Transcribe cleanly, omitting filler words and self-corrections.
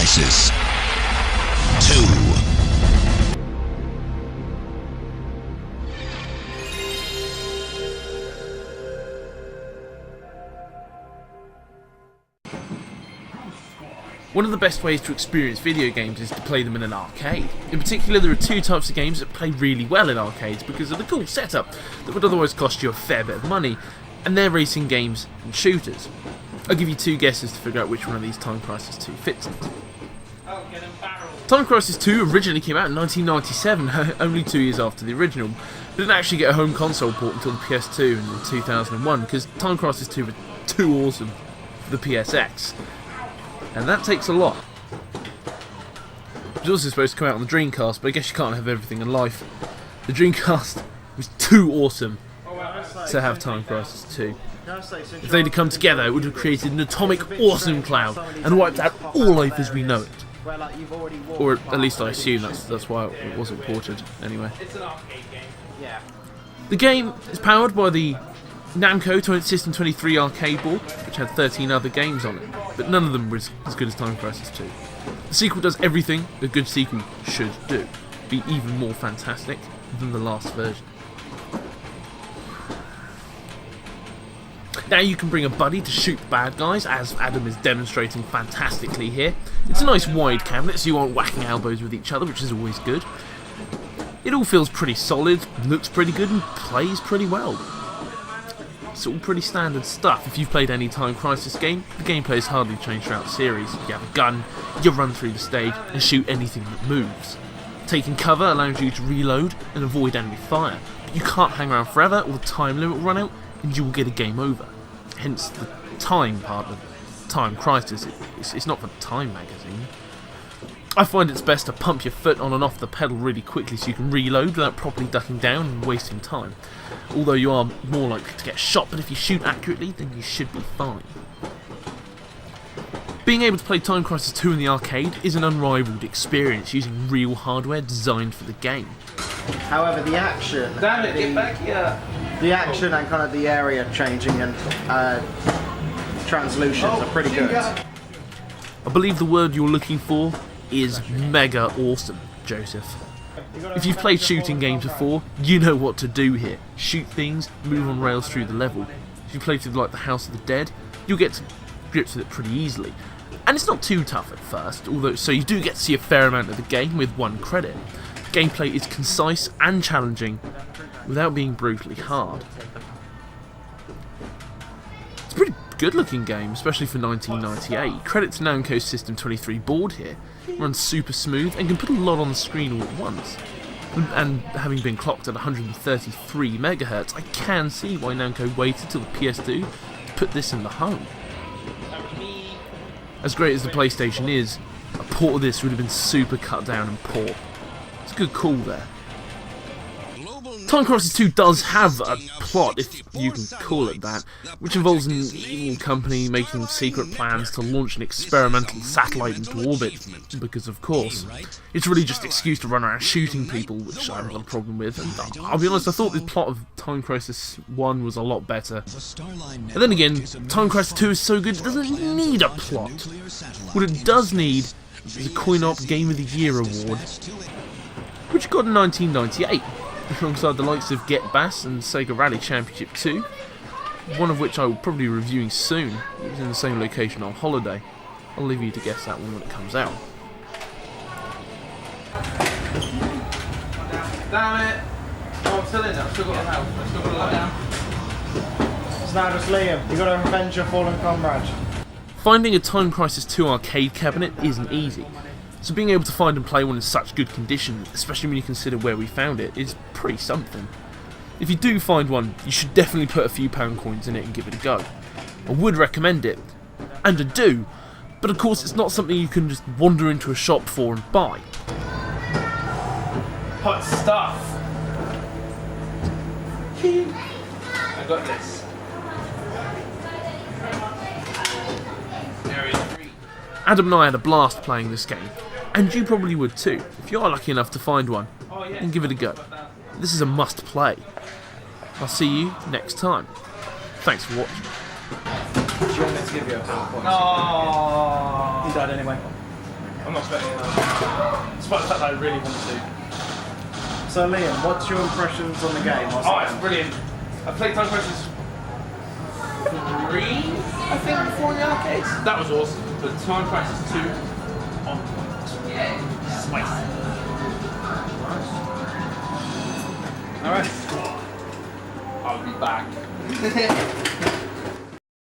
Crisis 2. One of the best ways to experience video games is to play them in an arcade. In particular, there are two types of games that play really well in arcades because of the cool setup that would otherwise cost you a fair bit of money, and they're racing games and shooters. I'll give you two guesses to figure out which one of these Time Crisis 2 fits into. Time Crisis 2 originally came out in 1997, only 2 years after the original. It didn't actually get a home console port until the PS2 in 2001 because Time Crisis 2 was too awesome for the PSX. And that takes a lot. It was also supposed to come out on the Dreamcast, but I guess you can't have everything in life. The Dreamcast was too awesome to have Time Crisis 2. If they'd have come together, it would have created an atomic awesome cloud and wiped out all life as we know it. Or at least I assume that's why it wasn't ported anyway. The game is powered by the Namco System 23 arcade board, which had 13 other games on it, but none of them were as good as Time Crisis 2. The sequel does everything a good sequel should do, be even more fantastic than the last version. Now you can bring a buddy to shoot the bad guys, as Adam is demonstrating fantastically here. It's a nice wide cabinet, so you aren't whacking elbows with each other, which is always good. It all feels pretty solid, looks pretty good, and plays pretty well. It's all pretty standard stuff. If you've played any Time Crisis game, the gameplay has hardly changed throughout the series. You have a gun, you run through the stage and shoot anything that moves. Taking cover allows you to reload and avoid enemy fire. But you can't hang around forever or the time limit will run out and you will get a game over. Hence the time part of Time Crisis. It's not for the Time magazine. I find it's best to pump your foot on and off the pedal really quickly so you can reload without properly ducking down and wasting time. Although you are more likely to get shot, but if you shoot accurately, then you should be fine. Being able to play Time Crisis 2 in the arcade is an unrivaled experience using real hardware designed for the game. However, the action, Damn it, get back here! The action and kind of the area changing and translutions are pretty good. I believe the word you're looking for is mega awesome, Joseph. If you've played shooting games before, you know what to do here. Shoot things, move on rails through the level. If you play through like the House of the Dead, you'll get to grips with it pretty easily. And it's not too tough at first, although so you do get to see a fair amount of the game with one credit. Gameplay is concise and challenging without being brutally hard. It's a pretty good looking game, especially for 1998. Credit to Namco's System 23 board here. It runs super smooth and can put a lot on the screen all at once. And having been clocked at 133 MHz, I can see why Namco waited till the PS2 to put this in the home. As great as the PlayStation is, a port of this would have been super cut down and poor. It's a good call there. Time Crisis 2 does have a plot, if you can call it that, which involves an evil company making secret plans to launch an experimental satellite into orbit, because of course, it's really just an excuse to run around shooting people, which I haven't got a problem with, and I'll be honest, I thought the plot of Time Crisis 1 was a lot better. And then again, Time Crisis 2 is so good it doesn't need a plot. What it does need is a Coin-Op Game of the Year award, which it got in 1998. Alongside the likes of Get Bass and Sega Rally Championship 2, one of which I will probably be reviewing soon. It was in the same location on holiday. I'll leave you to guess that one when it comes out. Damn it! Oh, I'm still in there. I've still got the house. I've still got the down. It's now just Liam. You've got to avenge your fallen comrade. Finding a Time Crisis 2 arcade cabinet isn't easy. So being able to find and play one in such good condition, especially when you consider where we found it, is pretty something. If you do find one, you should definitely put a few pound coins in it and give it a go. I would recommend it, and I do, but of course it's not something you can just wander into a shop for and buy. Hot stuff! I got this. Adam and I had a blast playing this game. And you probably would too, if you are lucky enough to find one, and give it a go. This is a must play. I'll see you next time. Thanks for watching. Do you want me to give you a PowerPoint? No. You died anyway. I'm not expecting that. Despite the fact that I really want to. So Liam, what's your impressions on the game? Oh, it's brilliant. I played Time Crisis 3, I think, before in the arcades. That was awesome. But Time Crisis 2 on point. Spicy. Alright. I'll be back.